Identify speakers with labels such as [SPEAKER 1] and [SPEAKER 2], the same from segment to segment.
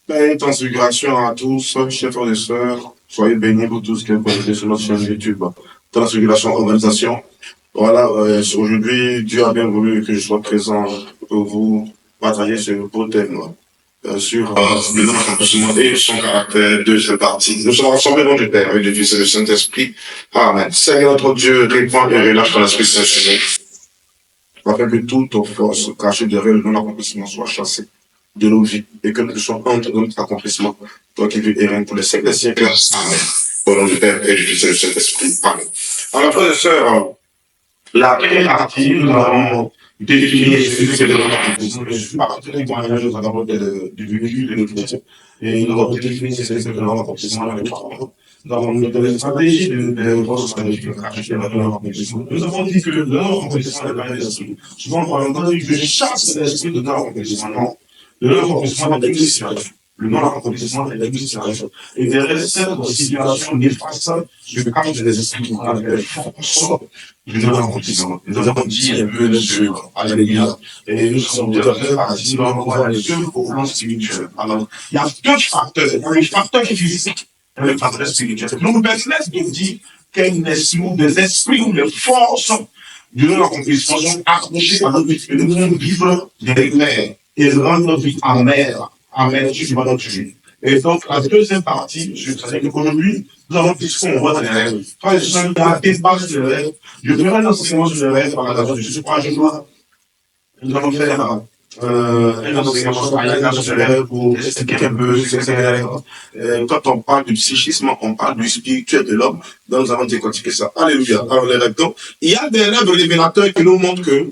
[SPEAKER 1] Paix et transfiguration à tous, chers frères et sœurs. Soyez bénis pour tous qui vous connectés sur notre chaîne YouTube. Transfiguration Organisation. Voilà, aujourd'hui, Dieu a bien voulu que je sois présent pour vous partager ce beau thème sur le non-accomplissement et son caractère de ce parti. Nous sommes rassemblés dans le Père, avec le Fils et le Saint-Esprit. Amen. Seigneur notre Dieu, répands et relâche ton Esprit Saint-Seigneur, afin que toute force cachée derrière le non-accomplissement soit chassée de nos vies et que nous puissions entrer dans notre accomplissement, toi qui vis et règne pour les siècles des siècles. Amen. Au nom du Père et du Fils et du Saint-Esprit. Amen. Alors, frères et sœurs, la première partie, nous avons défini ce que c'est le non-accomplissement. Je suis parti du témoignage du véhicule de notre métier. Et nous avons défini ce que c'est le non-accomplissement dans les trois mots. Nous avons donné une stratégie de grosses stratégies pour cacher le non-accomplissement. Nous avons dit que le non-accomplissement n'est pas un esprit. Souvent, on a entendu que je chasse l'esprit de non-accomplissement. Non. Le non-accomplissement est une situation. Le non-accomplissement est une situation. Et derrière cette situation néfaste, je cache des esprits qui appellent force du non-accomplissement. Nous avons dit un peu sur Alléluia. Et nous sommes déjà partis dans les deux au plan spirituel. Alors, il y a deux facteurs. Il y a le facteur physique et le facteur spirituel. Donc, Bethlehem nous dit des esprits ou des forces du non-accomplissement sont accrochés à notre vie. Et nous devons vivre des mers et rendre notre vie amère. Amère, je suis pas notre vie. Et donc, la deuxième partie, je sais qu'aujourd'hui, nous allons puisqu'on voit dans les rêves. Quand je suis à débat sur les rêves, je ferai un enseignement sur les rêves par la grâce de Jésus. Nous allons faire un enseignement sur les rêves pour expliquer un peu ce que c'est les rêves. Quand on parle du psychisme, on parle du spirituel de l'homme. Donc, nous allons décortiquer ça. Alléluia. Alors, les rêves. Donc, il y a des rêves révélateurs qui nous montrent que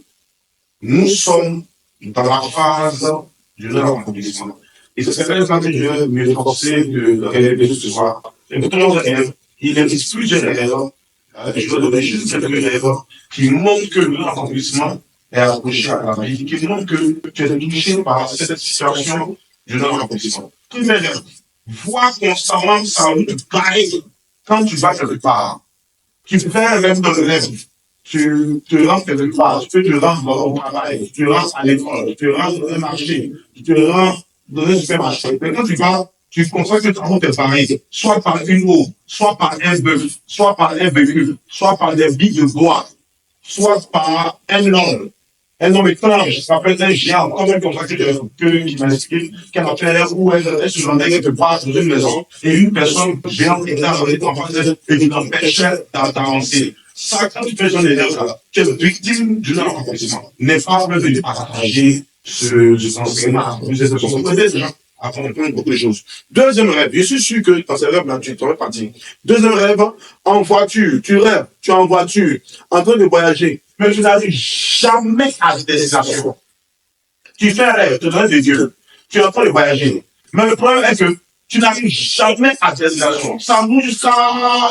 [SPEAKER 1] nous sommes dans la phase du non-accomplissement. Et c'est très important que je vais me forcer de révéler ce soir. Et pour le rêve, il existe plusieurs rêves. Je vais donner juste quelques rêves qui montrent que l'accomplissement est accroché à la vie, qui montrent que tu es touché par cette situation du non-accomplissement. Premier rêve, vois constamment sa route pareille quand tu vas quelque part. Tu fais un rêve dans le rêve. Tu te rends quelque part, tu peux te rendre au travail, tu te rends à l'école, tu te rends dans un marché, tu te rends dans un supermarché. Mais quand tu vas, tu constates que ton monde est pareil, soit par une eau, soit par un bœuf, soit par un véhicule, soit par des billes de bois, soit par un homme étrange, ça s'appelle un géant, comme un contracteur qui m'explique qu'elle a fait où elle se rendait quelque part dans une maison, et une personne géante était en face d'elle et qui l'empêchait d'avancer. Ça, quand tu fais ce genre de rêve, tu es victime du non-accomplissement. N'est pas venu partager ce enseignement. Vous êtes déjà à comprendre beaucoup de choses. Deuxième rêve, je suis sûr que dans ces rêves-là, tu t'aurais parti. Deuxième rêve, en voiture, tu rêves, tu es en voiture, en train de voyager, mais tu n'arrives jamais à destination. Tu fais un rêve, tu rêves de Dieu, tu es en train de voyager. Mais le problème est que tu n'arrives jamais à destination. Ça bouge jusqu'à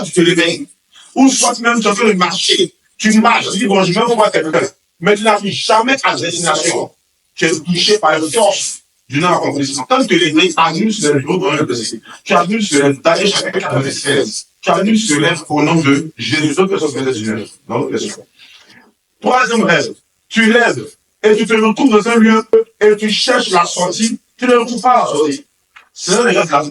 [SPEAKER 1] tu te réveilles. Ou soit même tu es en train de marcher. Tu marches, tu dis, bon, je vais voir quelqu'un. Mais tu n'arrives jamais à destination. Tu es touché par une force du non-accomplissement. Tant que les annules se lèvent, tu annules se lèvent, Daniel chapitre 96. Tu annules se lèvent au nom de Jésus. D'autres personnes verset 19. Non, bien sûr. Troisième rêve, tu lèves et tu te retrouves dans un lieu et tu cherches la sortie, tu ne retrouves pas la sortie. C'est un rêve là.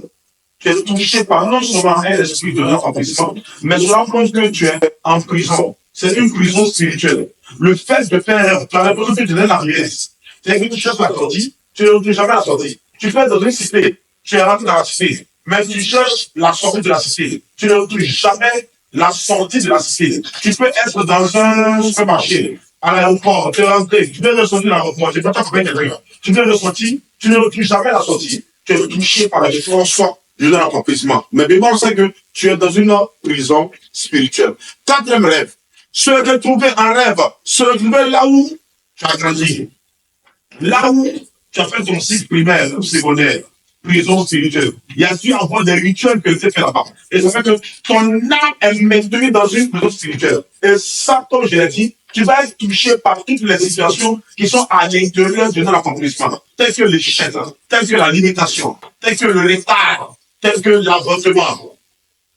[SPEAKER 1] Tu es touché par non seulement un esprit de non-accomplissement, mais cela montre que tu es en prison. C'est une prison spirituelle. Le fait de faire un rêve, tu as l'impression que tu es dans la riesse. C'est-à-dire que tu cherches la sortie, tu ne retrouves jamais la sortie. Tu fais dans une cité, tu es rentré dans la cité, mais tu cherches la sortie de la cité. Tu ne retrouves jamais la sortie de la cité. Tu peux être dans un supermarché, à l'aéroport, tu es rentré, tu peux ressortir dans l'aéroport, tu peux t'accompagner quelqu'un. Tu peux ressortir, tu ne retrouves jamais la sortie. Tu es touché par la force du non-accomplissement. Mais bien, on sait que tu es dans une prison spirituelle. Quatrième rêve, se retrouver en rêve, se retrouver là où tu as grandi. Là où tu as fait ton cycle primaire ou secondaire, prison spirituelle, il y a dû avoir des rituels que tu as fait là-bas. Et ça fait que ton âme est maintenue dans une prison spirituelle. Et ça, comme je l'ai dit, tu vas être touché par toutes les situations qui sont à l'intérieur de l'accomplissement, telles que l'échec, telles que la limitation, telles que le retard, telles que l'avortement.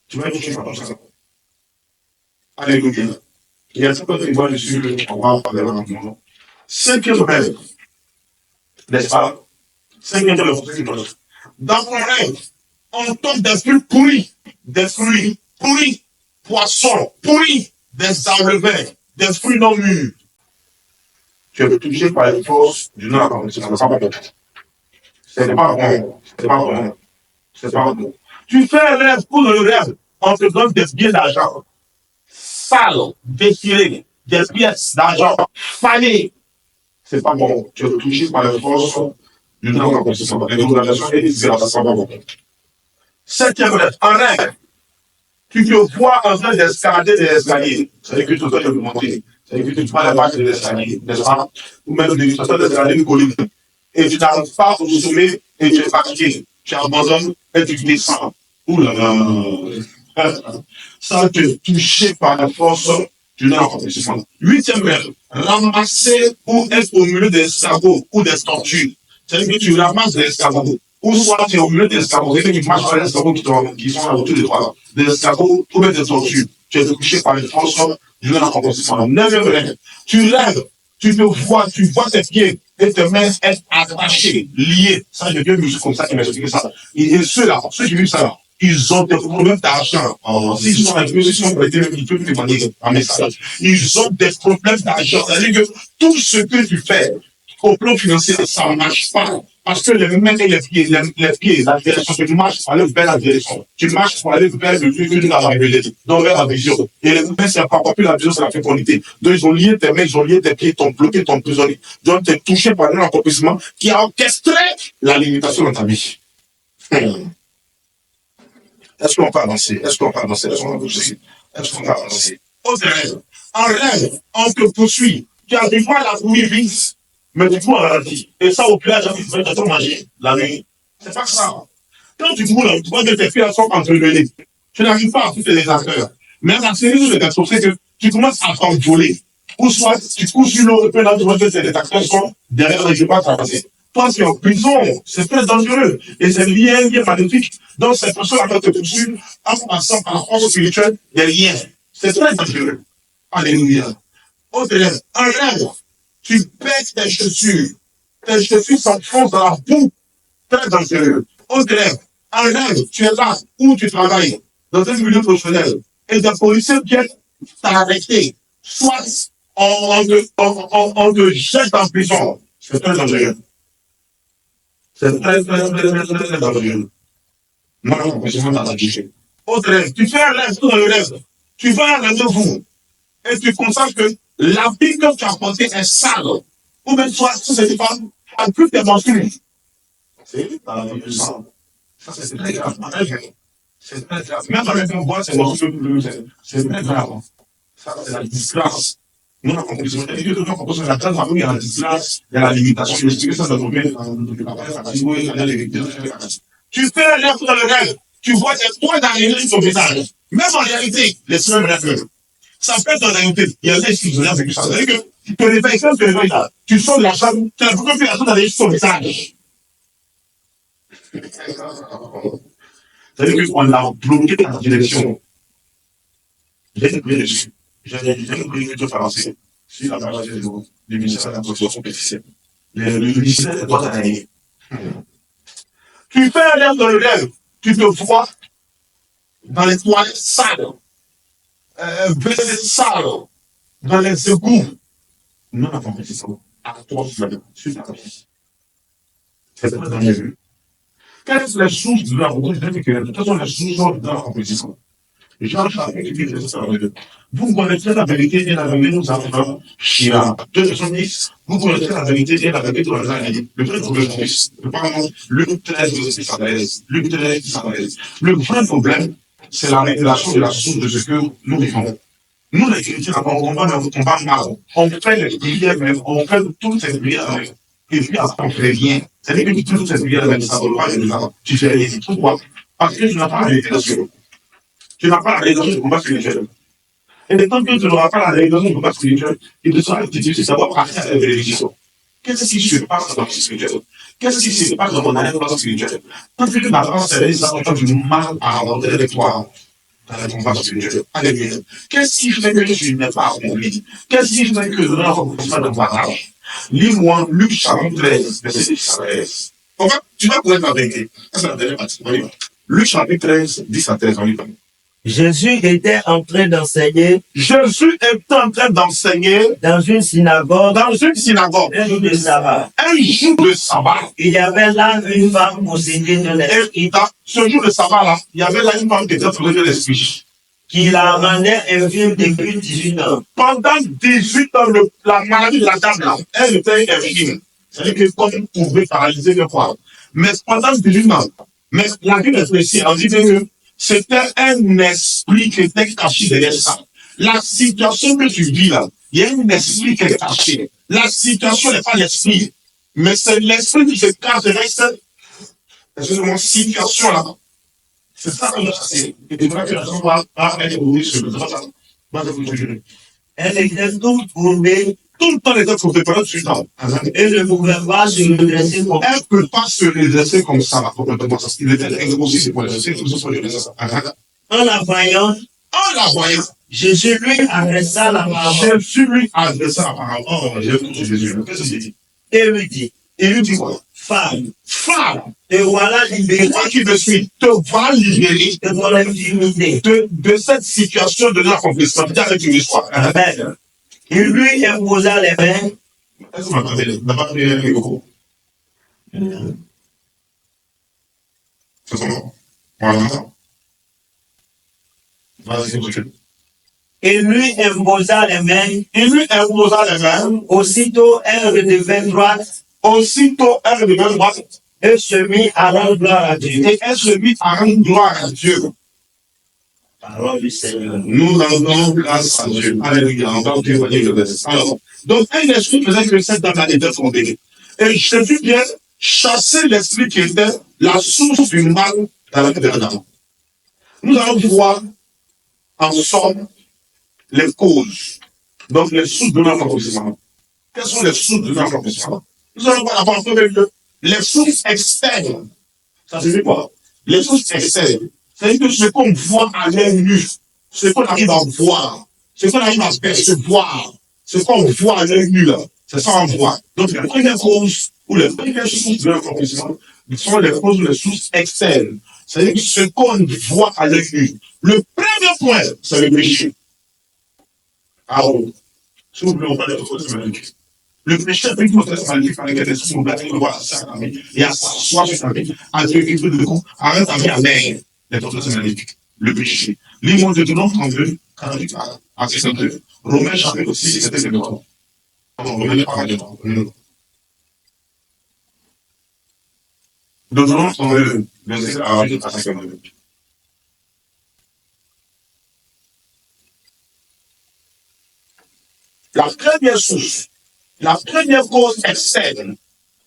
[SPEAKER 1] Tu vas être touché par tout ça. Alléluia. Il y a certains témoins dessus, on va en parler maintenant. Cinquième rêve. N'est-ce pas? Cinquième rêve.
[SPEAKER 2] Dans mon rêve, on tombe des fruits pourris, poissons pourris, des enlevés, des fruits non mûrs. Tu es touché par les forces du non, c'est pas bon. C'est pas bon. C'est pas bon. C'est pas bon. Tu fais un rêve pour le rêve, on te donne des billets d'argent sales, déchirés, des pièces d'argent fanées. C'est pas bon. Tu es touché par les forces du non, c'est pas bon. Et donc la nation est disgrâce, c'est pas bon. Septième rêve, un rêve. Tu te vois en train d'escalader des escaliers. C'est-à-dire que tu dois te monter. C'est-à-dire que tu prends la base de l'escalier, n'est-ce pas? Ou même des escaliers de colline. Et tu n'arrives pas au sommet et tu es fatigué. Tu abandonnes et tu descends. Ouh là là. Ça te touché par la force du non-accomplissement. Huitième rêve, ramasser ou être au milieu des sabots ou des tortues. C'est-à-dire que tu ramasses des escargots. Ou soit tu es au milieu des escargots, et tu marches sur les escargots qui sont autour de toi. Des escargots ou même des tortues. Tu es touché par une force du non-accomplissement. Neuvième rêve, tu rêves, tu vois tes pieds et tes mains être attachés, liés. Ça, j'ai bien vu comme ça qui m'a expliqué ça. Et ceux-là, ceux qui vivent ça, là, ils ont des problèmes d'argent. S'ils sont en position, ils peuvent témoigner en message. Ils ont des problèmes d'argent. C'est-à-dire que tout ce que tu fais au plan financier, ça ne marche pas. Parce que les mains et les pieds, la direction que tu marches pour aller vers la direction. Tu marches pour aller vers le lieu que tu as révélé, donc vers la vision. Et les mains, c'est pas plus la vision, c'est la fécondité. Donc, ils ont lié tes mains, ils ont lié tes pieds, t'ont bloqué, t'ont emprisonné. Donc, tu es touché par un accomplissement qui a orchestré la limitation dans ta vie. Est-ce qu'on peut avancer? Est-ce qu'on peut avancer? Est-ce qu'on peut avancer? Est-ce qu'on peut avancer? Autre rêve. En rêve, on te poursuit. Tu as du mal à courir vite, mais tu cours en ralenti. Et ça, au plage, tu vas te manger la nuit. C'est pas ça. Quand tu cours, tu vois que tes pieds sont entremêlés. Tu n'arrives pas à toutes les acteurs. Mais la série de garçons, c'est que tu commences à t'envoler. Ou soit, tu cours sur l'eau, et puis là, tu vois que les acteurs sont derrière les pas traversés. Toi, tu es en prison, c'est très dangereux. Et c'est lié, lié magnifique. Donc, cette personne va te poursuivre en passant par la force spirituelle des liens. C'est très dangereux. Alléluia. Autre rêve, un rêve, tu pètes tes chaussures. Tes chaussures s'enfoncent dans la boue. Très dangereux. Autre rêve, un rêve, tu es là où tu travailles, dans un milieu professionnel. Et des policiers viennent t'arrêter. Soit on te jette en prison. C'est très dangereux. C'est très dangereux. Non, mais c'est pas dangereux. Autre rêve, tu fais un rêve dans le rêve. Tu vas à un rendez-vous et tu constates que l'habit que tu as porté est sale. Ou même soit, si c'est pas, en plus tes menstrues. C'est dans la vie du sang. Ça, c'est très grave. C'est très grave. Même avec un bois, c'est très grave. Ça, c'est la disgrâce. Nous, on comprend ça. Et que nous, on comprend ça. La grâce, il y a la disgrâce, il y a la limitation. Je explique ça dans le domaine tu fais un rêve dans le rêve. Tu vois des points d'arrivée sur ton visage. Même en réalité, les semaines rêvent. Ça peut être en réalité. Il y a des choses qui ont vécu ça. C'est-à-dire que tu te réveilles, quand tu te réveilles là, tu sors de la chambre, tu as l'impression que la chose d'aller sur ton visage. C'est-à-dire qu'on a bloqué ta direction. J'ai une prière de français. Si la parole est du ministère de la Constitution officielle. Le ministère de droit à l'année. Tu fais un rêve dans le rêve. Tu te vois dans les toilettes sales, baisser sales, dans les égouts. Non, la compétition. À toi, sur ta vie. C'est très dangereux. Quelles sont les sources de la compétition? Quelles sont les sources de la compétition? Jean Charles qui dit ça. Vous connaissez la vérité et la vérité nous apprend Chira. 210, vous connaissez la vérité et la vérité nous apprend le vrai problème, Luc 13, 13, Luc 13, 13. Le vrai problème, c'est la révélation de la source de ce que nous vivons. Nous, les chrétiens, on combat mal. On fait les prières, on fait toutes ces prières, et puis après, on fait rien. C'est-à-dire que tu fais toutes ces prières, mais ça ne va pas, tu fais rien. Pourquoi? Parce que tu n'as pas la révélation. Tu n'as pas la révélation du combat spirituel. Et tant que tu n'auras pas la révélation du combat spirituel, il te sera difficile de savoir partir à la révélation. Qu'est-ce qui se passe dans la vie spirituelle? Qu'est-ce qui se passe dans mon alliance spirituelle? Tant que tu n'as pas servi, ça va du mal à aborder avec toi dans le combat spirituel. Alléluia. Qu'est-ce qui fait que tu n'es pas accompli? Qu'est-ce qui fait que nous n'avons pas de partage? Lis-moi Luc chapitre 13, verset 13. Tu vas connaître la vérité. Ça, c'est la dernière partie. On y va. Luc chapitre 13, 10 à 13, on y va.
[SPEAKER 3] Jésus était en train d'enseigner
[SPEAKER 2] Jésus est en train d'enseigner
[SPEAKER 3] dans une synagogue
[SPEAKER 2] dans une synagogue
[SPEAKER 3] un jour de sabbat.
[SPEAKER 2] un jour de sabbat.
[SPEAKER 3] Il y avait là une femme possédée de l'esprit
[SPEAKER 2] Et dans ce jour de sabbat-là, il y avait là une femme qui était possédée de l'esprit.
[SPEAKER 3] qui la rendait infirme depuis 18 ans.
[SPEAKER 2] Pendant 18 ans, la maladie de la dame là, elle était infirme. C'est-à-dire que comme vous pouvez paralyser le corps. Mais pendant 18 ans, mais la Bible est précise, on dit que c'était un esprit qui était caché derrière ça. La situation que tu vis là, il y a un esprit qui est caché. La situation n'est pas l'esprit, mais c'est l'esprit qui se cache derrière cette situation là. C'est ça que c'est. Et tu vois que la va être ouverte sur le droit.
[SPEAKER 3] Elle était toute courbée
[SPEAKER 2] Tout le temps, les autres côtés, pendant 18 ans.
[SPEAKER 3] et ne pouvait pas se redresser comme
[SPEAKER 2] Elle ne peut pas se redresser comme ça, là, complètement. Il était exposé, c'est pour le redresser, tout ça, pour le redresser.
[SPEAKER 3] En la voyant,
[SPEAKER 2] En la voyant,
[SPEAKER 3] Jésus lui adressa la parole
[SPEAKER 2] Jésus lui adressa la parole. Oh, Jésus, qu'est-ce qu'il dit?
[SPEAKER 3] et lui dit,
[SPEAKER 2] Il lui dit quoi?
[SPEAKER 3] femme,
[SPEAKER 2] Femme,
[SPEAKER 3] te voilà libérée
[SPEAKER 2] toi qui me suis, te va libérer
[SPEAKER 3] de ton infirmité.
[SPEAKER 2] de cette situation de l'accomplissement. Peut-être avec une histoire.
[SPEAKER 3] Amen. Il lui imposa les mains
[SPEAKER 2] Est-ce que vous m'entendez? N'a pas pris un micro. C'est son nom. On l'entend. Vas-y, continue.
[SPEAKER 3] et lui imposa les mains.
[SPEAKER 2] Il lui imposa les mains.
[SPEAKER 3] Aussitôt, elle redevint droite
[SPEAKER 2] Aussitôt, elle redevint droite.
[SPEAKER 3] et se mit à rendre gloire à Dieu.
[SPEAKER 2] Et elle se mit à rendre gloire à Dieu.
[SPEAKER 3] Parole du Seigneur.
[SPEAKER 2] Nous rendons grâce à Dieu. Alléluia. On va témoigner le verset. Alors, donc, un esprit faisait que cette dame était tombée. Et Jésus vient chasser l'esprit qui était la source du mal dans la vie de la dame. Nous allons voir, en somme, les causes. Donc, les sources de notre accomplissement. Quelles sont les sources de notre accomplissement? Nous allons voir en premier lieu les sources externes. Ça signifie quoi? Les sources externes. C'est-à-dire que ce qu'on voit à l'œil nu, ce qu'on arrive à voir, ce qu'on arrive à percevoir, ce qu'on voit à l'œil nu là, c'est ça qu'on voit. Donc, les premières causes ou les premières sources de l'accomplissement sont les causes ou les sources externes. C'est-à-dire que ce qu'on voit à l'œil nu. Le premier point, c'est le péché. Ah bon. Si vous voulez, on parle de votre maléfique. Le péché est une forteresse maléfique par laquelle les sous nous battent, voir sa famille et à s'asseoir sur sa famille, à Dieu qui veut de coup, arrête ta vie à l'air. Les forteresses maléfiques. Le péché. Lis-moi Deutéronome 32, 48 à 62. Romains chapitre 6, c'était le nom. Romains pas de temps. Deutéronome 32, verset 48 à 52. La première source, la première cause externe,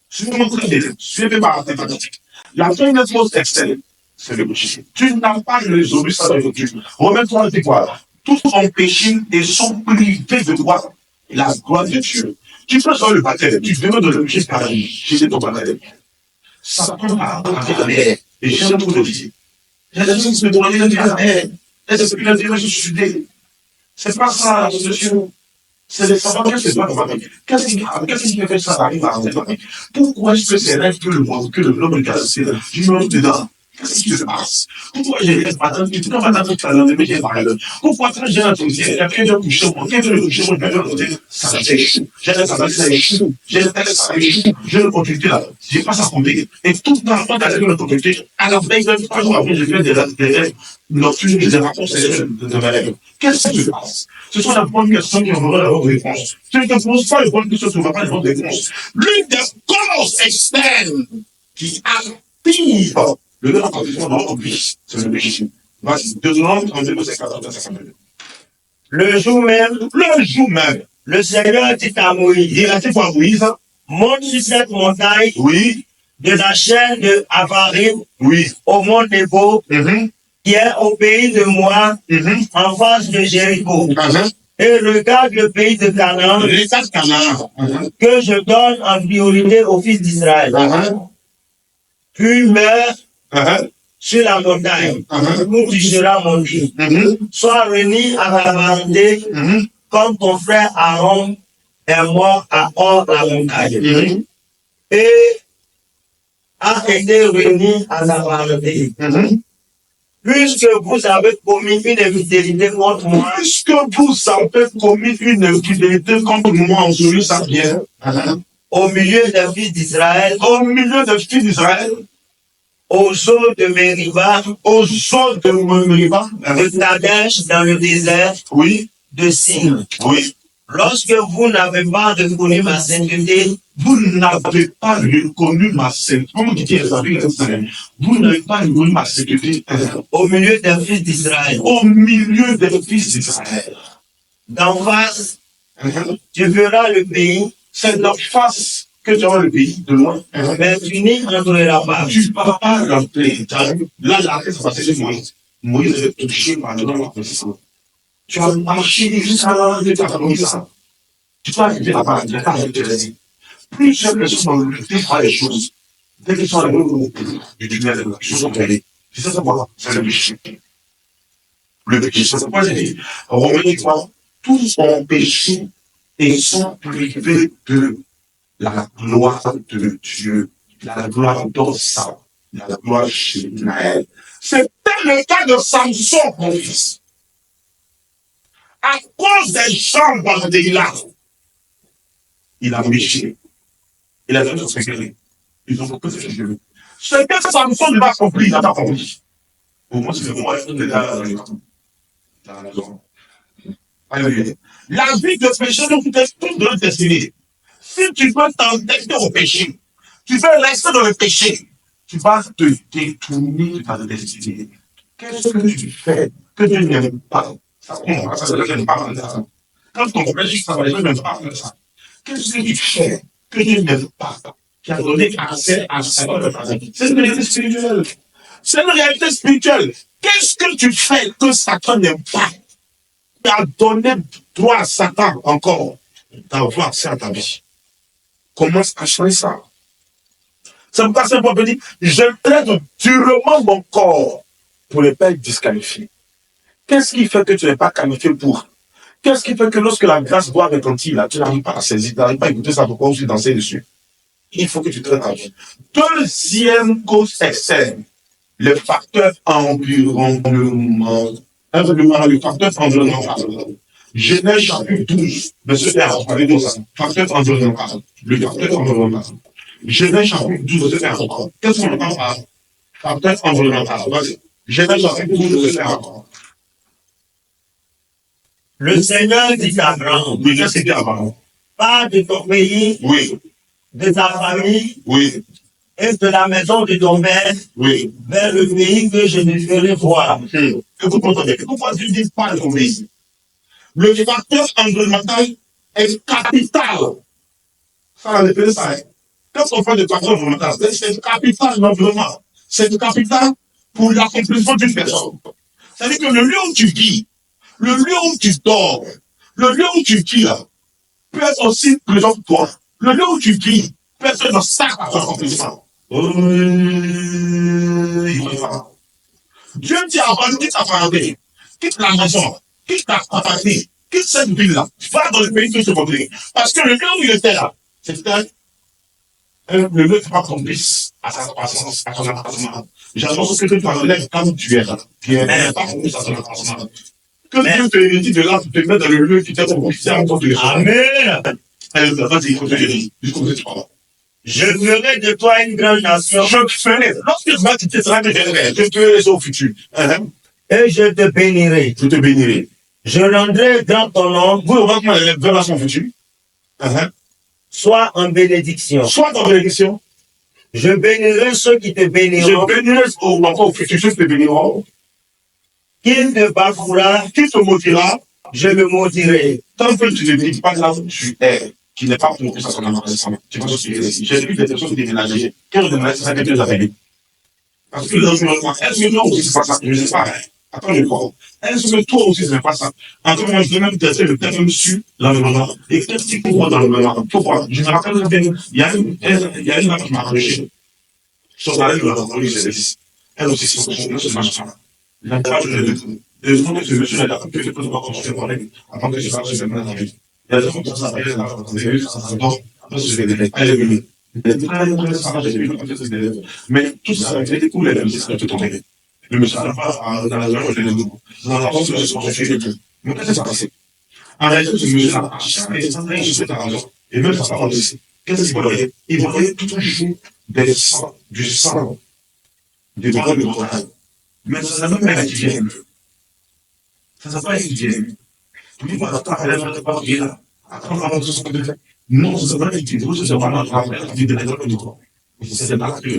[SPEAKER 2] suivez ma thématique. La première cause externe, c'est le péché. Tu n'as pas résolu ça dans Dieu. Romains 3 dit quoi? Tous ont péché et sont privés de quoi? La gloire de Dieu. Tu peux sur le baptême, tu demandes de le péché paradis. J'ai ton baptême. Satan a parlé. Et j'aime tout le dire. Il y a des gens qui se demandent de dire amen. Et c'est ce qu'il a dit, je suis suivi. C'est pas ça la solution. C'est de savoir qu'est-ce que c'est pas dans ma vie. Qu'est-ce qui fait ça arrive à ma vie? Pourquoi est-ce que c'est rêve que le monde, que l'homme est cassé? Je me mets dedans. Qu'est-ce qui se passe? Pourquoi j'ai les patins qui tout matin tout à l'heure, mais j'ai parlé. Pourquoi quand j'ai entendu, il y a quelqu'un qui couche, quelqu'un qui couche, ça échoue. J'ai les patins, ça échoue. J'ai les têtes, ça échoue. J'ai l'opportunité là. J'ai pas ça compter. Et tout le temps, quand j'ai l'opportunité, à la veille, 3 jours après, j'ai fait des rêves nocturnes, des réponses de mes rêves. Qu'est-ce qui se passe? Ce sont la bonne question qui aura la bonne réponse. Tu ne te poses pas les bonnes questions, tu ne vas pas les bonnes réponses. L'une des causes externes qui active le nom accomplissement dans notre vie, c'est le péché. Vas-y, Deutéronome 32, verset 14 à 52.
[SPEAKER 3] Le jour même,
[SPEAKER 2] Le
[SPEAKER 3] Seigneur dit à Moïse,
[SPEAKER 2] il a dit quoi, Moïse?
[SPEAKER 3] monte sur cette montagne
[SPEAKER 2] Oui,
[SPEAKER 3] de la chaîne de Avarim
[SPEAKER 2] oui,
[SPEAKER 3] au mont Nebo, qui est au pays de Moab, en face de Jéricho. Et regarde le pays de Canaan,
[SPEAKER 2] l'État de Canaan,
[SPEAKER 3] que je donne en priorité aux fils d'Israël. Puis meurs sur la montagne, où tu seras monté. Sois réuni à la parenté, comme ton frère Aaron est mort à Hor la montagne. Et a été réuni à sa volonté. Puisque vous avez commis une infidélité contre moi,
[SPEAKER 2] Puisque vous avez commis une infidélité contre moi, on se ça bien.
[SPEAKER 3] au milieu des fils d'Israël,
[SPEAKER 2] Au milieu des fils d'Israël,
[SPEAKER 3] aux eaux de Mériba,
[SPEAKER 2] aux eaux de Meriba,
[SPEAKER 3] de Kadesh dans le désert
[SPEAKER 2] oui,
[SPEAKER 3] de Sin.
[SPEAKER 2] oui,
[SPEAKER 3] Lorsque vous n'avez pas reconnu ma sainteté,
[SPEAKER 2] vous n'avez pas reconnu ma sainteté. Comment dit vous n'avez pas reconnu ma sainteté
[SPEAKER 3] au milieu des fils d'Israël,
[SPEAKER 2] au milieu des fils d'Israël.
[SPEAKER 3] d'en face, tu verras le pays,
[SPEAKER 2] C'est d'en face que tu auras le pays, de loin.
[SPEAKER 3] mais tu n'y entreras pas.
[SPEAKER 2] Tu ne vas pas rentrer. Là, la tête, ça va cesser Moïse. Moïse est touché par le nom de la puissance. Tu vas marcher jusqu'à là, tu vas faire ça. Tu vas arriver là-bas, tu vas arriver là. Plusieurs personnes ont lutté par les choses. Dès qu'ils sont arrivés au pays du tunnel, ils se sont allés. C'est ça, voilà, c'est le péché. Le péché, c'est pourquoi j'ai dit, Romains 3, tous ont péché et sont privés de la gloire de Dieu, la gloire d'Ossa, la gloire chez Naël. C'était le cas de Samson, mon fils. À cause des gens dans des lacs, il a péché. Il a fait ce qu'il ils ont compris ce que je veux. Ce que Samson n'a pas compris, il n'a pas compris. Pour moi, c'est moi, je suis dans la maison. Alléluia. La vie de péché, nous est toute notre destinée. Si tu veux t'entêter au péché, tu veux rester dans le péché, tu vas te détourner de ta destinée. Qu'est-ce que tu fais que tu n'aimes pas? Ça, je n'aime pas ça. Quand ton péché, ça va, je n'aime pas ça. Qu'est-ce que tu fais que tu n'aimes pas? Qui a donné accès à ça de ta vie. C'est une réalité spirituelle. C'est une réalité spirituelle. Qu'est-ce que tu fais que Satan n'aime pas? Tu as donné droit à Satan encore d'avoir accès à ta vie. Commence à changer ça. C'est pourquoi c'est pour dire, je traite durement mon corps pour ne pas être disqualifié. Qu'est-ce qui fait que tu n'es pas qualifié pour? Qu'est-ce qui fait que lorsque la grâce doit retentir, là, tu n'arrives pas à saisir, tu n'arrives pas à écouter ça, pourquoi aussi danser dessus? Il faut que tu traites ta vie. Deuxième cause externe, le facteur environnement. Le facteur environnemental. Genèse chapitre 12, verset 1. Regardez ça. Facteur environnemental. Le facteur environnemental. Genèse chapitre 12, verset 1. Qu'est-ce qu'on entend par facteur environnemental? Vas-y. Genèse chapitre 12, verset 1.
[SPEAKER 3] Le Seigneur dit à Abraham,
[SPEAKER 2] Oui, qu'est-ce qu'il dit à Abraham?
[SPEAKER 3] pars de ton pays,
[SPEAKER 2] Oui,
[SPEAKER 3] de ta famille
[SPEAKER 2] oui,
[SPEAKER 3] et de la maison de ton père
[SPEAKER 2] oui.
[SPEAKER 3] vers le pays que je te ferai voir.
[SPEAKER 2] Écoute-moi bien. Pourquoi tu dis pas de ton pays? Le facteur environnemental est capital. Ça, on appelle ça. Quand on parle de facteur environnemental, c'est capital dans l'environnement. C'est capital pour l'accomplissement d'une personne. C'est-à-dire que le lieu où tu vis, le lieu où tu dors, le lieu où tu vis là, peut être aussi présent pour toi. Le lieu où tu vis peut être dans ça à ton accomplissement. Dieu dit à Abraham, quitte ta famille, quitte la maison, quitte ta famille, quitte cette ville-là, va dans le pays que je te montrerai. Parce que le lieu où il était là, c'était le lieu qui va propice à sa croissance, à son avancement. J'annonce que tu enlèves comme tu es là, qui est pas propice à son avancement. Que Dieu te dit de là, tu te mets dans le lieu qui t'est propice à ton téléphone.
[SPEAKER 3] Amen.
[SPEAKER 2] Allez, vas-y, il faut te dire, jusqu'au bout de toi.
[SPEAKER 3] Je ferai de toi une grande nation.
[SPEAKER 2] Je ferai, lorsque tu vas quitter ça, je ferai ça au futur.
[SPEAKER 3] Et je te bénirai.
[SPEAKER 2] Je te bénirai.
[SPEAKER 3] Je rendrai grand ton nom.
[SPEAKER 2] Vous, on va comment les vers son futur.
[SPEAKER 3] Sois en bénédiction.
[SPEAKER 2] Soit en bénédiction.
[SPEAKER 3] Je bénirai ceux qui te
[SPEAKER 2] Je
[SPEAKER 3] béniront.
[SPEAKER 2] bénirai encore au futur, ceux qui te béniront.
[SPEAKER 3] Qui te bafouera,
[SPEAKER 2] Qui te maudira,
[SPEAKER 3] je le maudirai.
[SPEAKER 2] tant que tu ne bénis pas là où tu es, qui n'est pas pour ça son avancement. Tu vas souffrir ici. J'ai vu des personnes déménager. Quand je déménage, c'est ça que Dieu les a bénis. Parce que l'environnement, est-ce que toi aussi c'est pas ça? Je ne sais pas. Attends, je crois. Est-ce que toi aussi c'est pas ça? En tout cas, je vais même tester le terme sur l'environnement. Et qu'est-ce qu'il faut voir dans l'environnement? Pourquoi? Je me rappelle bien, il y a une dame qui m'a approché. Son mari nous l'a entendu, c'est ici. Elle aussi, c'est ce machin. La page de ce monsieur là, que je peux pas continuer à parler, avant que je fasse ce même dans la vie. Il y a des gens qui sont ça, après, je vais venir. Mais tout ça, il était cool, c'est tout tombé. Le monsieur n'a pas dans la zone de nous. Dans la porte, c'est son refus. Mais qu'est-ce qui s'est passé? En réalité, ce monsieur a jamais été je suis arrangant. Et même sa parole aussi. Qu'est-ce qu'il voyait? Il voyait tout un jour du sang, des droits de travail. Mais ça n'a même pas été bien. Ça n'a pas été bien. Tu dis, voilà, elle n'a pas bien. Attends, ce sont des faits. Non, ça n'a pas été bien. C'est vraiment la vie de l'école de droit. C'est là que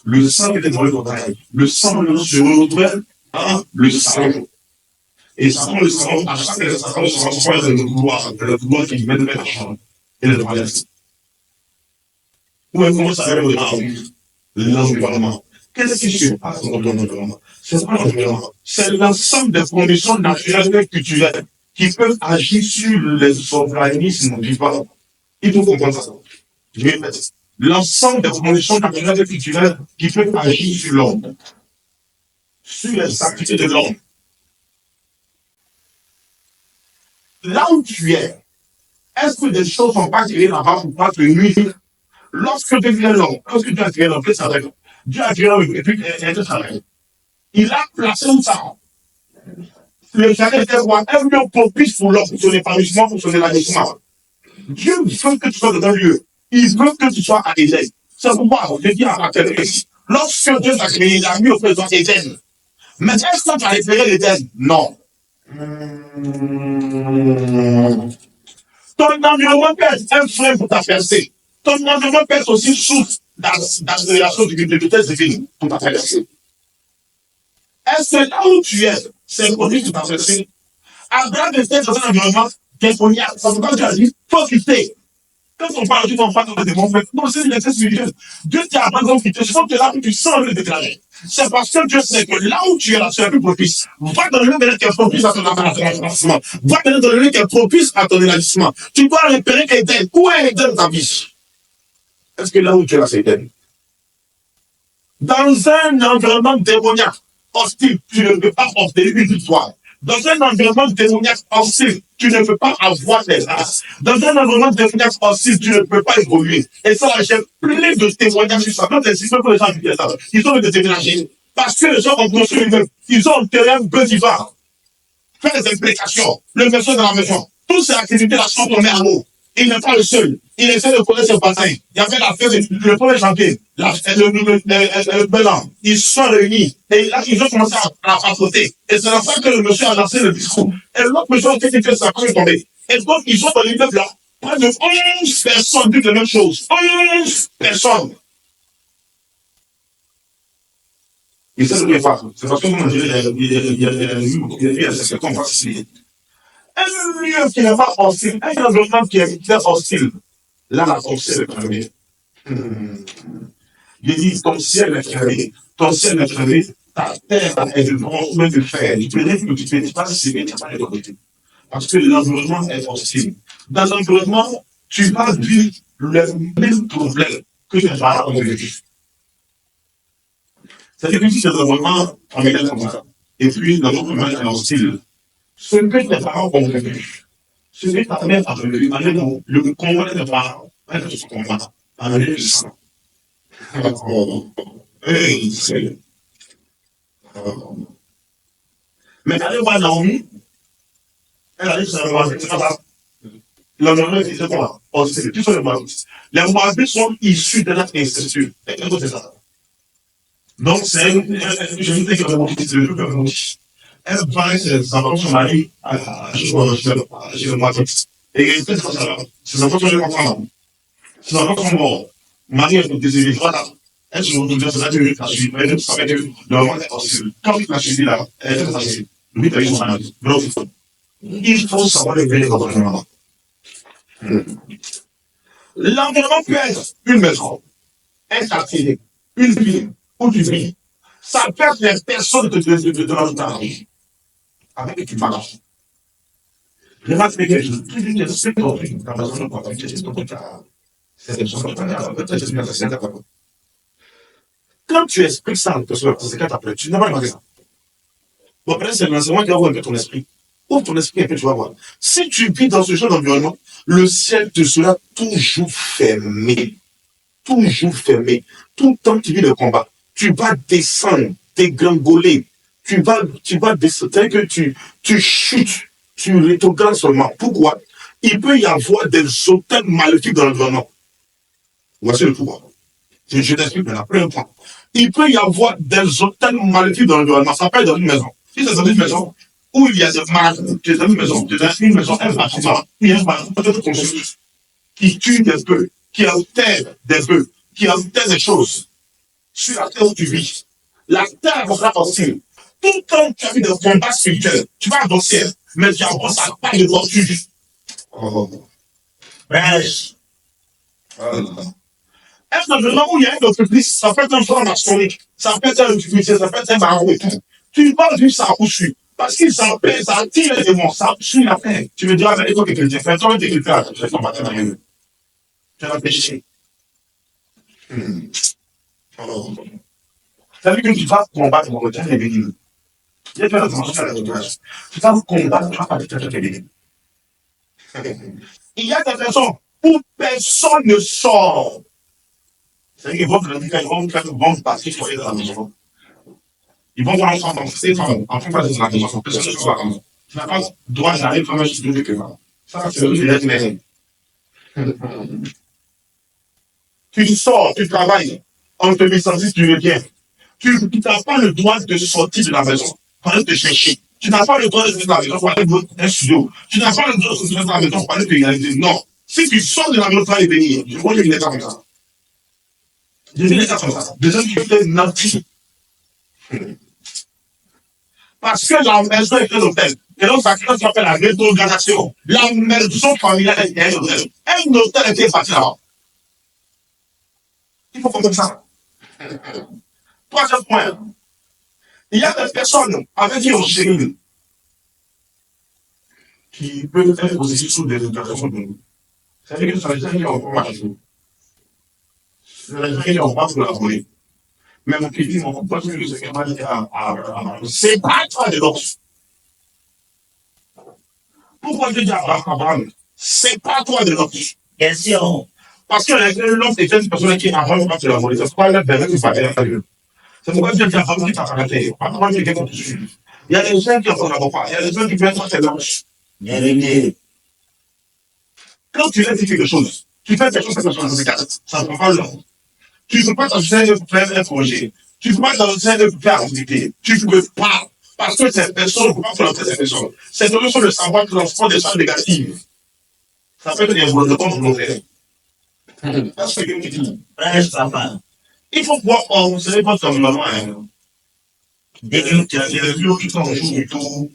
[SPEAKER 2] le sang était dans le travail. Le sang se retrouve à le sang. Et ça prend le sang, à chaque fois, le couloir qui met de la chambre. Et le traverse. Ou même comment ça arrive l'environnement. Qu'est-ce qui se passe dans l'environnement? C'est pas l'environnement. C'est l'ensemble des conditions naturelles et culturelles qui peuvent agir sur les organismes vivants. Il faut comprendre ça. Je vais répéter. L'ensemble des conditions naturelles et culturelles qui peuvent agir sur l'homme, sur les activités de l'homme. Là où tu es, est-ce que des choses sont pas créées là-bas pour pas te nuire? Lorsque tu es l'homme, lorsque tu as créé l'homme, qu'est-ce que ça veut dire? Dieu a créé l'homme et puis il a placé où ça? Le jardin était roi, un lieu propice pour l'homme, pour son épanouissement, pour son élargissement. Dieu veut que tu sois dans un lieu. Il veut que tu sois à Éden. C'est pourquoi je dis à Rachel, lorsque Dieu t'a créé, il a mis au présent Éden. Mais est-ce que tu as référé l'Éden? Non. Ton environnement peut être un frein pour ta percée. Ton environnement peut être aussi source d'accélération de tes divines pour ta percée. Est-ce que là où tu es, c'est le produit de ta percée? Abraham était dans un environnement démoniaque. C'est pourquoi Dieu a dit, faut quitter. Quand on parle, on parle de démons, non, c'est l'excès spirituel. Dieu t'a abandonné, je sens que là où tu sens le déclarer. C'est parce que Dieu sait que là où tu es là, c'est le plus propice. Va dans le lieu qui est propice à ton avancement. Va dans le lieu qui est propice à ton élargissement. Tu dois repérer Éden. Où est Éden dans ta vie? Est-ce que là où tu es là, c'est Éden? Dans un environnement démoniaque, hostile, tu ne peux pas obtenir une victoire. Dans un environnement démoniaque hostile, tu ne peux pas avoir des races. Dans un environnement démoniaque hostile, tu ne peux pas évoluer. Et ça, j'ai plein de témoignages sur ça. Quand les systèmes pour les gens qui disent ça, ils ont été déménagés. Parce que les gens ont construit une œuvre. Ils ont un terrain bœuf-vivant. Faire des implications. Le monsieur dans la maison. Toutes ces activités-là sont tombées à l'eau. Il n'est pas le seul. Il essaie de connaître ses voisins. Il y avait l'affaire le premier janvier, le blanc. Ils se sont réunis. Et là, ils ont commencé à papoter. Et c'est la fois que le monsieur a lancé le discours. Et l'autre monsieur a fait que ça peut tomber. Et donc, ils sont dans l'immeuble là. Près de 11 personnes disent la même chose. 11 personnes. Et ça, c'est pas. C'est parce que vous il y a ce qu'on va essayer. Un lieu qui n'est pas hostile, un environnement qui est très hostile. Là, la pensée est fermée. Il dit, ton ciel est fermé, ta terre est de bronze, mais de fer. Il peut dire que tu ne peux pas si tu n'as pas de côté. Parce que l'environnement est hostile. Dans l'environnement, tu vas vivre le même problème que tes parents ont vécu. C'est-à-dire que si c'est l'environnement familial comme ça, et puis l'environnement est hostile, ce que tes parents ont vécu, ce que ta mère a vécu, le combat de tes parents, ce combat, avec le sang. Mais allez voir Naomi, elle a dit que c'est pas l'environnement est quoi? C'est tout sur les Moabites. Les Moabites sont issus de notre institut. C'est ça. Donc, c'est je vous dis que le Moabite, c'est le plus Moabite. Elle va ses enfants de son mari chez le Moabite. Et ses enfants sont les enfants. Ses enfants sont morts. Marie est décédée. Voilà. Elle se retrouve dans sa vie. La suite. Elle ça va être le moment est possible. Quand la suite là, elle est facile. Lui, t'as eu son mari. Donc, il faut savoir révéler votre environnement. L'environnement peut être une maison, un quartier, une ville où tu vis. Ça peut être les personnes de l'environnement avec qui tu marches. Remarque que je sais que quand tu expliques ça à une personne, c'est quand tu n'as pas remarqué ça. Bon, après, c'est l'enseignement qui va voir un peu ton esprit. Ouvre ton esprit un peu, tu vas voir. Si tu vis dans ce genre d'environnement, le ciel te sera toujours fermé. toujours fermé. Tout le temps tu vis le combat, tu vas descendre, dégringoler. Tu vas descendre, c'est-à-dire que tu chutes, tu rétrogrades seulement. Pourquoi? Il peut y avoir des hôtels maléfiques dans l'environnement. Voici le pouvoir. Je t'explique maintenant. Premier point. Il peut y avoir des hôtels maléfiques dans l'environnement. Ça peut être dans une maison. Si c'est dans une maison où il y a des malades, tu es dans une maison, un bâtiment, il y a un bâtiment qui tue des bœufs, qui altère des bœufs, qui altère des choses sur la terre où tu vis. La terre sera hostile. Tout le temps tu as vu des combats spirituels, tu vas avancer, mais tu avances à pas de tortue.
[SPEAKER 3] Bref,
[SPEAKER 2] Est-ce que le moment où il y a une entreprise, ça peut être un franc maçonnique, ça peut être un officier, ça peut être un baron et tout. Tu vas vivre ça où suit. Parce qu'il s'appelle, ça attire les démons, ça suit la paix. Tu me diras, mais toi, qu'est-ce que tu fais? Toi, t'es quelqu'un, tu fais ton matin dans les rues. Tu vas pécher. Ça veut dire que tu vas combattre pour le temps des bénis. Il y a pas de à la décourage. Tu vas combattre, tu vas pas de des bénis. Il y a des raisons où personne ne sort. C'est-à-dire qu'ils vont te dire qu'ils vont passer sur les dans la maison. Ils vont voir ensemble, c'est en train de faire la maison. Personne ne sort à la maison. Tu n'as pas droit d'aller faire un juste de que ça, c'est le d'être maison. Tu sors, tu travailles, on te licencie, tu reviens. Tu n'as pas le droit de sortir de la maison pour aller te chercher. Tu n'as pas le droit de sortir de la maison pour aller dans un studio. Tu n'as pas le droit de sortir de la maison pour aller te réaliser. Non. Si tu sors de la maison, tu vas y venir. Je vois qu'il est comme ça. Je vis comme ça. Des gens qui étaient nantis. Parce que la maison est un hôtel. Et donc, ça s'appelle la rétrogradation. La maison familiale est un hôtel. Un hôtel était parti là-bas. Il faut comprendre ça. Troisième point. Il y a des personnes avec qui on chérit qui peuvent être aussi sous des éducations de nous. C'est-à-dire que ça veut dire qu'ils ont pas marché. Ça veut dire qu'ils n'ont pas collaboré. Mais mon petit, mon pote, c'est que moi, c'est pas toi de l'autre. Pourquoi je dis à Abraham, c'est pas toi de l'autre.
[SPEAKER 3] question.
[SPEAKER 2] Parce que l'homme est une personne qui a vraiment pas collaboré. C'est pas l'homme qui va faire. C'est pourquoi je dis à Abraham qui t'a raconté. Abraham qui est quelqu'un qui suit. Il y a des gens qui en collaborent pas. Il y a des gens qui peuvent faire des lâches. Quand tu laisses quelque chose, tu fais quelque chose, ça ne prend pas le temps. Tu ne peux pas t'ajuster pour faire un projet. Tu ne peux pas t'ajuster pour faire activité. Tu ne peux pas. Parce que ces personnes ne peuvent pas faire ces personnes. Ces personnes sont le savoir transport des choses négatives. Ça peut être des volontaires volontaires. C'est ce que tu dis.
[SPEAKER 3] Bref, papa.
[SPEAKER 2] Il faut pouvoir observer votre environnement. Dès que tu as des lieux qui sont en jour du tout,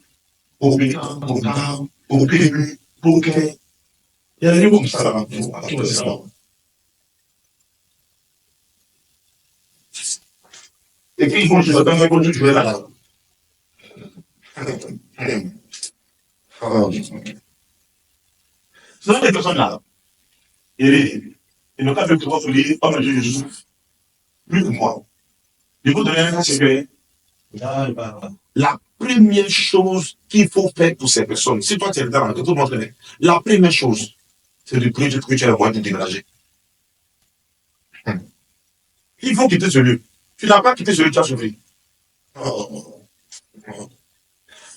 [SPEAKER 2] au Bénin, au Ghana, au PMU, au Quai. Il y a des lieux comme ça là-bas. Et puis ils vont se faire un peu jouer là-bas. Ce sont des personnes là. Ils n'ont pas fait de pouvoir se dire, oh mon Dieu, Jésus, plus que moi. Je vous donner un conseil. La première chose qu'il faut faire pour ces personnes, si toi tu es dedans, que tout le monde connaît, la première chose, c'est de prier que tu as le moyen de déménager. Il faut quitter ce lieu. Tu n'as pas quitté ce lieu, tu as souffert.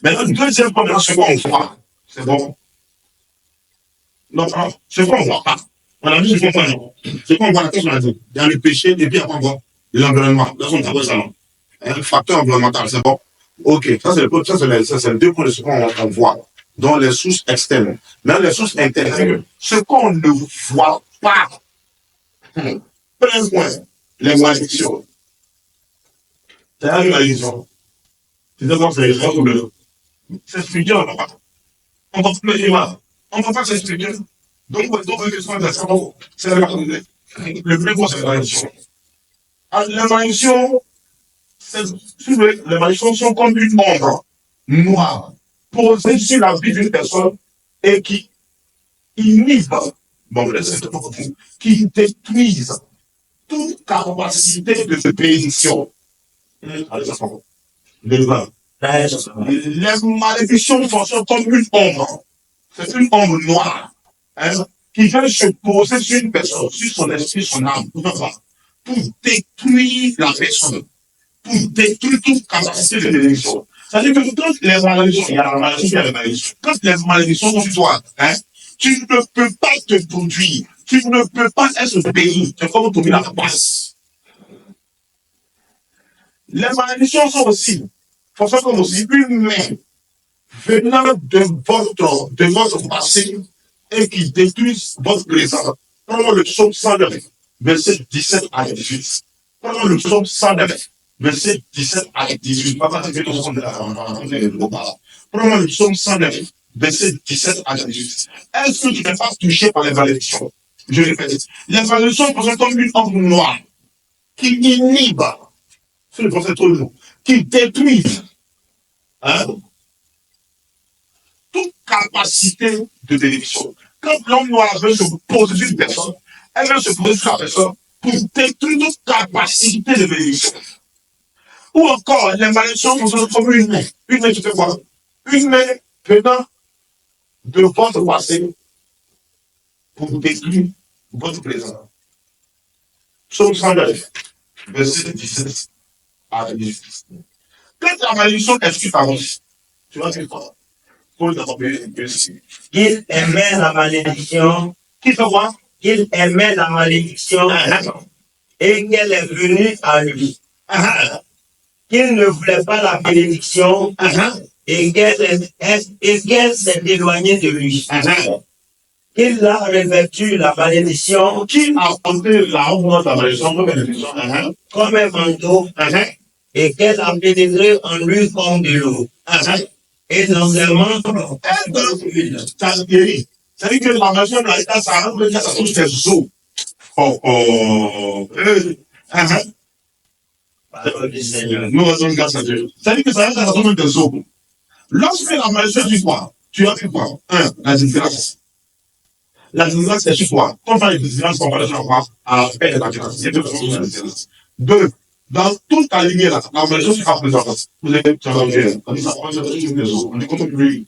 [SPEAKER 2] Maintenant, le deuxième point, c'est quoi on voit? C'est bon. Non, c'est quoi on voit pas? On a vu ce qu'on voit. C'est quoi on voit la tête, on a dit. Il y a le péché, et puis après on voit l'environnement. Là, on travaille ça, non? Un facteur environnemental, c'est bon. Ok, ça c'est le deux points de ce qu'on voit. Dans les sources externes. Dans les sources internes, ce qu'on ne voit pas. Premier point, les malédictions. C'est une malédiction. C'est d'abord, c'est les problèmes. C'est spirituel, on ne va pas. On ne va pas s'expliquer. Donc, c'est la malédiction. Le premier point, c'est la malédiction. La malédiction, les malédictions sont comme une ombre noire posée sur la vie d'une personne et qui inhibe, qui détruise toute capacité de bénédiction. Les malédictions fonctionnent comme une ombre. C'est une ombre noire. Hein? qui veulent se poser sur une personne, sur son esprit, son âme, pour détruire la personne, pour détruire toute capacité de bénédiction. C'est-à-dire que quand les malédictions, il y a la malédiction, il y a la malédiction. Quand les malédictions sont sur toi, hein, tu ne peux pas te produire, tu ne peux pas être béni. C'est comme tomber la passe. Les malédictions sont aussi, forcément comme aussi, une main venant de votre passé et qui détruisent votre présent. Prenons le psaume 109, verset 17 à 18. Prenons le psaume 109, verset 17 à 18. Prenons le psaume 109, verset 17 à 18. Est-ce que tu n'es pas touché par les malédictions? Je répète, les malédictions sont comme une ombre noire qui inhibe, c'est le concept trop long, qui détruisent, hein, toute capacité de bénédiction. Quand l'homme noir veut se poser sur une personne, elle veut se poser sur la personne pour détruire toute capacité de bénédiction. Ou encore, les malédictions sont comme une main. Une main qui fait quoi? Une main venant de votre passé pour détruire votre présent. Psaume 109, verset 17 à 18. Quand la malédiction est sur ta bouche, tu vas dire quoi?
[SPEAKER 3] Il aimait la malédiction.
[SPEAKER 2] Qui fait quoi?
[SPEAKER 3] Il aimait la malédiction et qu'elle est venue à lui. Qu'il ne voulait pas la bénédiction et qu'elle s'est éloignée de lui. Il a revêtu la malédiction.
[SPEAKER 2] Qui a porté la honte de la malédiction
[SPEAKER 3] comme un manteau et qu'elle a pénétré en lui comme de l'eau. Et non seulement
[SPEAKER 2] ça guérit. C'est-à-dire que la malédiction de la ça touche tes os.
[SPEAKER 3] Parole du Seigneur.
[SPEAKER 2] Nous rendons grâce à Dieu. C'est-à-dire que ça touche tes os. Lorsque la malédiction du quoi, tu as fait quoi? La différence. La différence, c'est sur quoi? Quand on parle de différence, on parle à la paix et la différence. Il y a deux façons de la différence. Deux, dans toute ta lignée là, la malédiction se fait plusieurs fois. Vous avez changé. On dit ça, on est content de lui.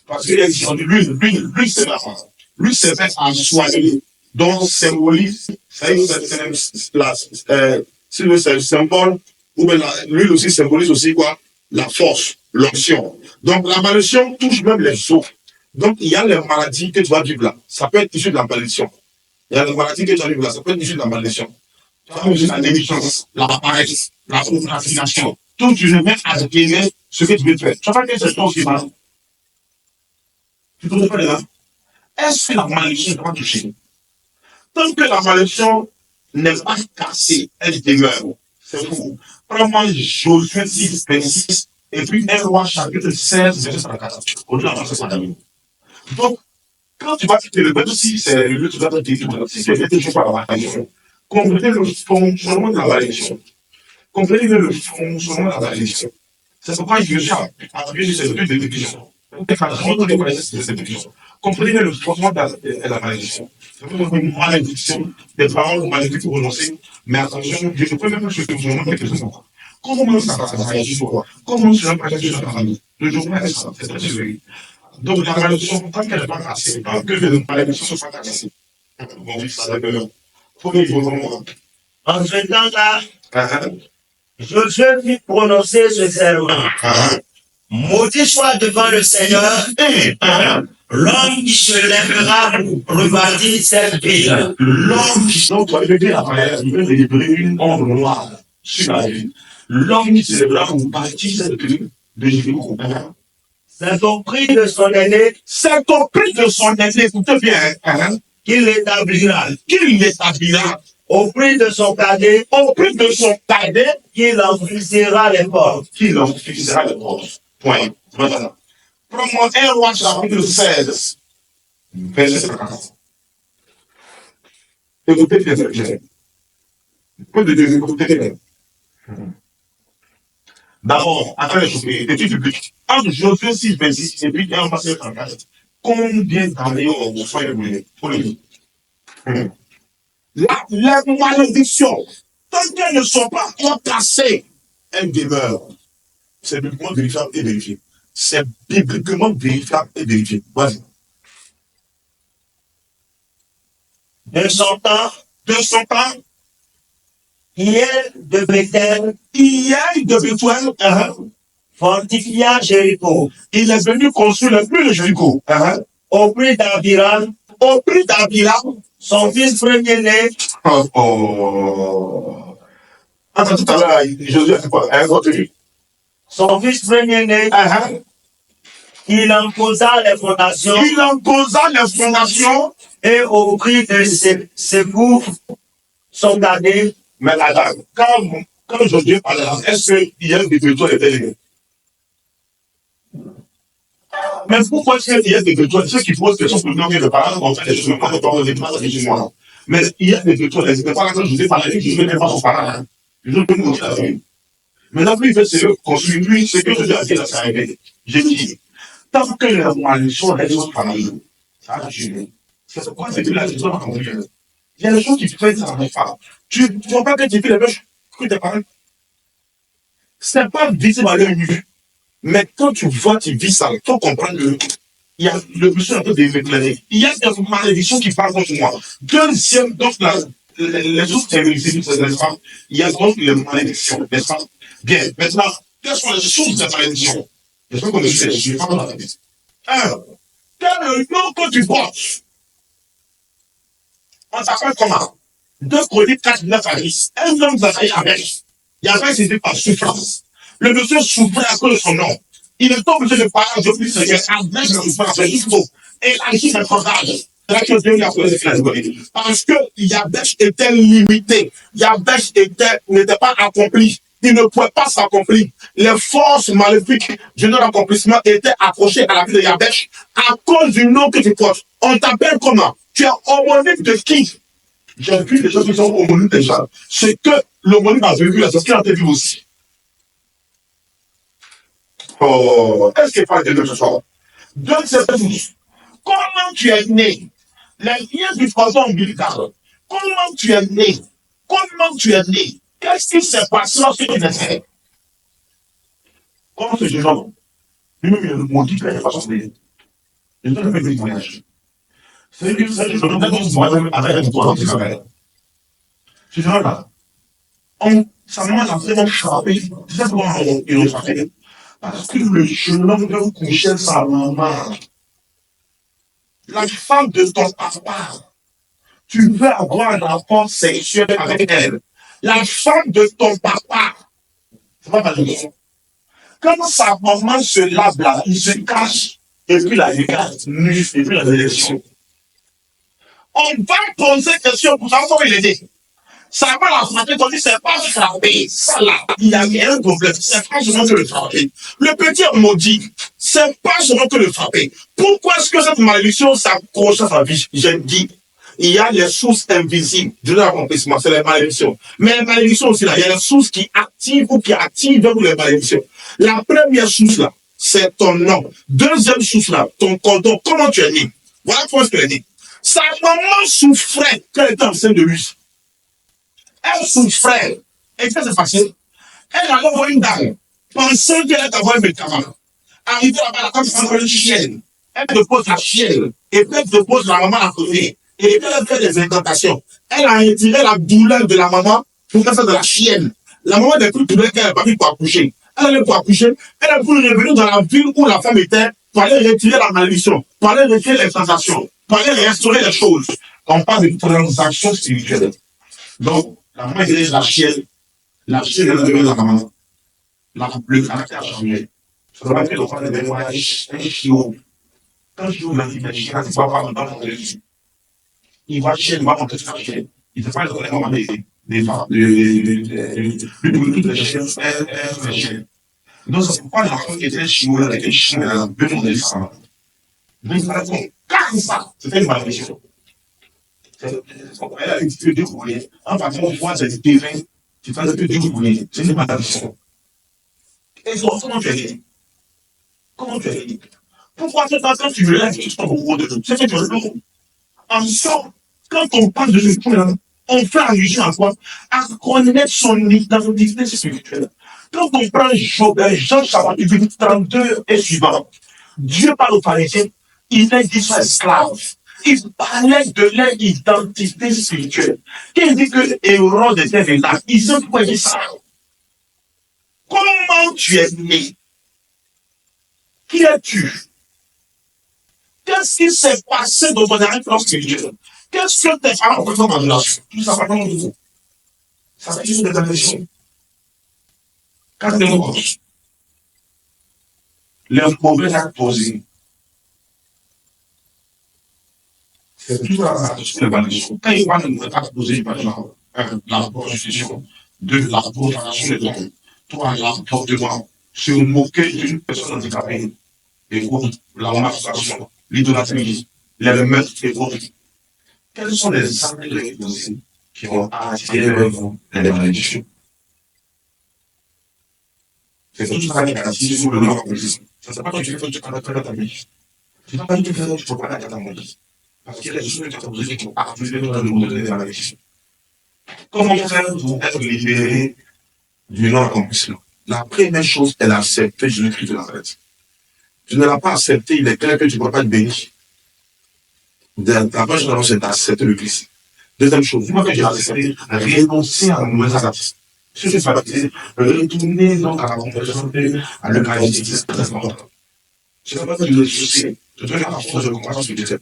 [SPEAKER 2] Parce qu'il a dit, lui, c'est la France. Lui, c'est fait à soigner. Donc, symbolise, c'est le symbole, ou bien lui aussi symbolise aussi quoi? La force, l'onction. Donc, la malédiction touche même les os. Donc, il y a les maladies que tu vas vivre là. Ça peut être issu de la malédiction. Il y a les maladies que tu vas vivre là. Ça peut être issu de la malédiction. Ça peut être la déficience, la paresse, la procrastination. Tout tu ne mets à gérer ce que tu veux faire. Tu vas faire cette chose qui va. Tu ne trouves pas là? Est-ce que la malédiction va toucher? Tant que la malédiction n'est pas cassée, elle demeure. C'est fou. Prends-moi Josué 6, 26, et puis 1 roi chapitre 16, verset 54. Aujourd'hui, on va faire ça. Donc, quand tu vas quitter le bateau, si c'est le lieu, tu vas te détruire. Si c'est le lieu, tu vas avoir la malédiction. Comprenez le fonctionnement de la malédiction. Comprenez le fonctionnement de la malédiction. C'est pourquoi Dieu a appuyé sur ces deux définitions. Comprenez le fonctionnement de la malédiction. C'est une malédiction, des paroles malédiques pour renoncer, mais attention, je ne peux même pas se fonctionnement de quelque chose. Comment ça va réagir sur quoi? Comment ça va réagir sur ta famille? Le jour où c'est très sévère. Donc, la malédiction, tant qu'elle n'est pas cassée, tant que les malédictions ne sont pas cassées, bon, oui, ça va être faut qu'il faut vraiment.
[SPEAKER 3] En ce temps-là, Josué fit prononcer ce serment. Maudit soit devant le Seigneur l'homme qui se lèvera pour rebâtir cette ville.
[SPEAKER 2] L'homme qui doit lever la barrière, il veut livrer une ombre noire sur la ville. L'homme qui se lèvera pour bâtir cette ville de Jéricho.
[SPEAKER 3] C'est au prix de son aîné.
[SPEAKER 2] C'est au prix de son aîné, écoutez bien,
[SPEAKER 3] qu'il l'établira.
[SPEAKER 2] Qu'il l'établira.
[SPEAKER 3] Au prix de son cadet.
[SPEAKER 2] Au prix de son cadet.
[SPEAKER 3] Qu'il en fixera les portes.
[SPEAKER 2] Qu'il en fixera les portes. Point. Voilà. Prends-moi 1 roi chapitre 16, verset 50. Écoutez bien, peu de Dieu, écoutez bien. D'abord, après les choses, études publiques. Entre Josué 6, 26 et puis 1 verset 34, combien d'années on vous fait pour le vie? La malédiction, tant qu'elles ne sont pas cassées, elles demeurent. C'est bibliquement vérifiable et vérifié. C'est bibliquement vérifiable et vérifié. Vas-y.
[SPEAKER 3] de son temps,
[SPEAKER 2] de son temps,
[SPEAKER 3] Hiel de Bethel
[SPEAKER 2] Hiel de Bethuel,
[SPEAKER 3] fortifia Jéricho
[SPEAKER 2] il est venu construire le mur de Jéricho.
[SPEAKER 3] au prix d'Abiram,
[SPEAKER 2] Au prix d'Abiram,
[SPEAKER 3] son fils premier-né,
[SPEAKER 2] Attends, tout à l'heure, Josué a fait quoi? Un autre livre.
[SPEAKER 3] son fils premier-né, il en posa les fondations
[SPEAKER 2] Il en posa les fondations.
[SPEAKER 3] et au prix de ses bouffes sont gardés.
[SPEAKER 2] Mais là, quand Josué parlait là, est-ce que Hiel de Bethuel était libre? Mais pourquoi est-ce que Hiel de Bethuel, ceux qui posent question pour nous de parler, on fait des choses, pas de temps, mais Hiel de Bethuel, n'était pas là quand Josué parlait, Josué n'était pas son parent. Je peux nous dire la vie. Mais là, lui, il fait sérieux, construire, lui, c'est que Josué a dit là, c'est arrivé. J'ai dit, tant que la malédiction reste sur famille, ça a duré. C'est pourquoi c'est que la gestion va continuer. Il y a des choses qui font ça n'arrive pas. Tu ne vois pas que tu fais les bêches que tes parents. C'est pas visible à l'œil nu. Mais quand tu vois, tu vis ça, il faut comprendre que il y a le monsieur un peu d'éclairer. Il y a des malédictions qui parlent contre moi. Deuxième, donc les autres théologies, n'est-ce pas? Il y a donc les malédictions, n'est-ce pas? Bien, maintenant, quelles sont les sources des malédictions? J'espère qu'on je suis pas dans la vie. Quel est le nom que tu portes? On s'appelle comment? 2 Chroniques 4, 9 à 10. Un homme d'Azaïe avec. Yahweh c'était par souffrance. Le monsieur souffrait à cause de son nom. Il est obligé de parler de plus avec la souffrance, c'est juste faux. Et là, ici, c'est trop grave. C'est là que Dieu lui a posé la catégorie. Parce que Yabesh était limité. Yabesh n'était pas accompli. Il ne pouvait pas s'accomplir. Les forces maléfiques du non-accomplissement étaient accrochées à la vie de Yabesh à cause du nom que tu portes. On t'appelle comment? Tu es homonyme de qui? J'ai vu des gens qui sont homonymes déjà. C'est que l'homonyme a vécu là, c'est ce qu'il a vu aussi. Oh, est-ce qu'il parle de Dieu ce soir? Donne cette chose. Comment tu es né? Les liens du cordon ombilical. Comment tu es né? Comment tu es né? Qu'est-ce qui s'est passé lorsque tu naissais? Comment ce jeune homme? Lui-même, il a maudit qu'il n'avait pas son nez. Il a fait des témoignages. C'est que ça, je me demande avec toi, ce jeune homme-là, sa maman l'a vraiment frappé. Tu sais comment ils l'ont frappé? Parce que le jeune homme veut coucher sa maman. La femme de ton papa. Tu veux avoir un rapport sexuel avec elle. La femme de ton papa. C'est pas mal. Quand sa maman se lave là, il se cache. Et puis la regarde nue. Et puis la élection. On va poser question pour savoir comment il était. Ça va la frapper, on dit c'est pas frappé. Ça là, il y a un problème. C'est pas seulement que le frapper. Le petit maudit, c'est pas seulement que le frapper. Pourquoi est-ce que cette malédiction s'accroche à sa vie? J'ai dit, il y a les sources invisibles de l'accomplissement, c'est les malédictions. Mais les malédictions aussi là, il y a les sources qui activent ou qui activent les malédictions. La première source là, c'est ton nom. Deuxième source là, ton cordon. Comment tu es né? Voilà comment est-ce que tu es né. Sa maman souffrait quand elle était enceinte de lui. Elle souffrait. Et ça, c'est facile. Elle allait voir une dame, pensant qu'elle allait avoir un médicament. Arrivée là-bas, la femme s'envoie une chienne. Elle dépose la chienne. Et puis elle dépose la maman à côté. Et puis elle fait des incantations. Elle a retiré la douleur de la maman pour faire ça de la chienne. La maman n'est plus douleur qu'elle n'a pas pu pour accoucher. Elle allait pour accoucher. Elle a voulu revenir dans la ville où la femme était pour aller retirer la malédiction, pour aller retirer les transactions, pour aller restaurer les choses. On parle de transactions spirituelles. Donc, la maman est la chienne est devenue la maman. Le caractère a changé. Ça va être le fait de voyages, un chiot. Quand je joue la vie de chien, c'est pas par dans le dessus. Il va chier, il va monter sa chienne. Il ne fait pas le moment des femmes, toutes les chiens, les chiens. Donc, c'est pourquoi la femme qui était chiot, elle était chien, elle a besoin des femmes. Donc, ça répond, comme ça, c'était une malédiction. Elle a été tuée déroulée. En partant, on voit cette terrain, tu fais un peu déroulé. C'est une malédiction. Et toi, comment tu es né? Comment tu es né? Pourquoi quand tu lèves, tu tombes au gros de tout? C'est que tu es lourd. En somme, quand on parle de ce point-là, on fait allusion à quoi? À connaître son identité spirituelle. Quand on prend Job, Jean chapitre 32 et suivant, Dieu parle aux pharisiens, il est dit soit esclave. Il parlait de leur identité spirituelle. Quand il dit que Hérode était véritable, il sait pourquoi il dit ça. Comment tu es né? Qui es-tu? Qu'est-ce qui s'est passé dans ton arrière-plan spirituel? Qu'est-ce que tes parents ont fait dans la relation? Tout ça va pas de vous. Ça va juste des ambitions. Quatrième chose, le problème à poser. C'est toujours la malédiction. Quand il parle de ne pas poser, par exemple, la prostitution, de la profanation des hommes, toi, l'emportement, se moquer d'une personne handicapée, et autres, la masturbation, l'idolâtrie, les meurtres et autres. Quels sont les actes de qui ont attiré vers vous les malédictions? C'est tout ça qui est assis sur le nom de Christ. Ça ne sert pas que tu fais tu connais ta vie. Tu ne vas pas du tout faire, tu ne peux pas la catégorie. Parce qu'il y a des choses qui ont activé dans le monde de la malédiction. Comment faire pour être libéré du non-accomplissement? La première chose, elle a accepté Jésus-Christ de Nazareth. Tu ne l'as pas accepté, il est clair que tu ne pourras pas être béni. La première chose, c'est d'accepter le Christ. Deuxième chose, une fois que j'ai accepté, renoncer à la mauvaise acte. Si je suis baptisé, retourner donc à la conversion, à l'Eucharistie, c'est très important. Je ne sais pas si vous êtes soucié, je dois faire la force de compassion spirituelle.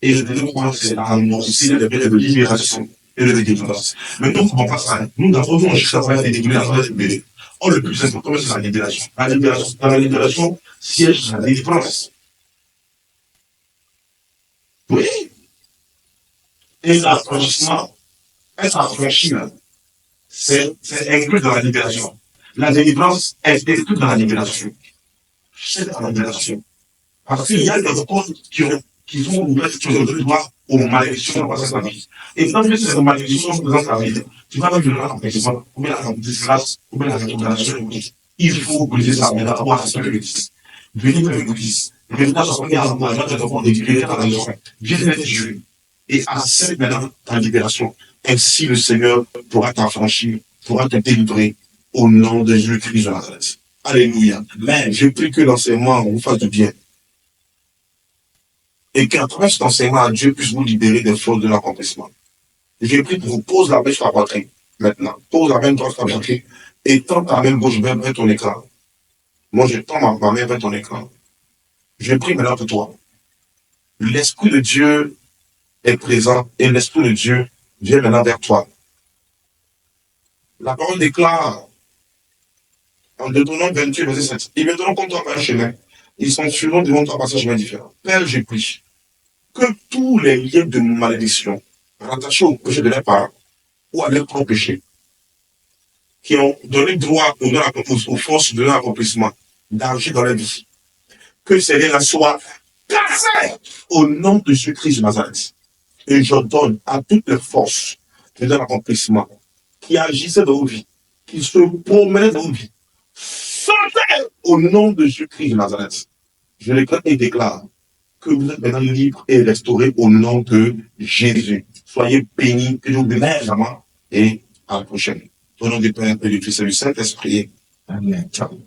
[SPEAKER 2] Et je deuxième point, c'est annoncer les biens de libération et de délivrance. Mais nous, comment pas ça? Nous avons jusqu'à faire des délivrances libérées. Or, le plus important, c'est la libération. Dans la libération, siège la délivrance. Oui. Et l'affranchissement, être affranchi, c'est inclus dans la libération. La délivrance est inclue dans la libération. C'est dans la libération. Parce qu'il y a des causes qui sont ouvertes, qui ont donné droit aux malédictions dans sa vie. Et tant que ces malédictions sont dans ta vie, tu vas vivre l'accomplissement, ou bien la disgrâce, ou bien la récupération. Il faut briser ça, mais d'abord à ce que l'Église. Venez vers l'Église. Venez dans son premier amour, dans le monde des guéris, dans la maison. Viens être Dieu. Et accepte maintenant ta libération. Ainsi, le Seigneur pourra t'affranchir, pourra te délivrer au nom de Jésus-Christ de Nazareth. Alléluia. Mais je prie que l'enseignement vous fasse du bien. Et qu'à travers cet enseignement, Dieu puisse vous libérer des forces de l'accomplissement. Je prie pour vous pose la main sur la poitrine. Maintenant, pose la main droite sur la poitrine et tends ta main gauche vers ton écran. Moi, je tends ma main vers ton écran. Je prie maintenant pour toi. L'Esprit de Dieu est présent et l'Esprit de Dieu vient maintenant vers toi. La parole déclare en Deutéronome 28, verset 7. Ils viendront contre toi par un chemin. Ils sont sûrement devant toi par un chemin différent. Père, je prie que tous les liens de malédiction rattachés au péché de leurs parents ou à leur propre péché, qui ont donné droit aux forces de leur accomplissement, d'agir dans la vie, que ces liens-là soient cassés au nom de Jésus-Christ de Nazareth. Et je donne à toutes les forces de leur accomplissement qui agissaient dans vos vies, qui se promènent dans vos vies, sortez au nom de Jésus-Christ de Nazareth. Je déclare et déclare que vous êtes maintenant libres et restaurés au nom de Jésus. Soyez bénis, que je vous bénisse et à la prochaine. Au nom du Père et du Fils et du Saint-Esprit. Amen. Ciao.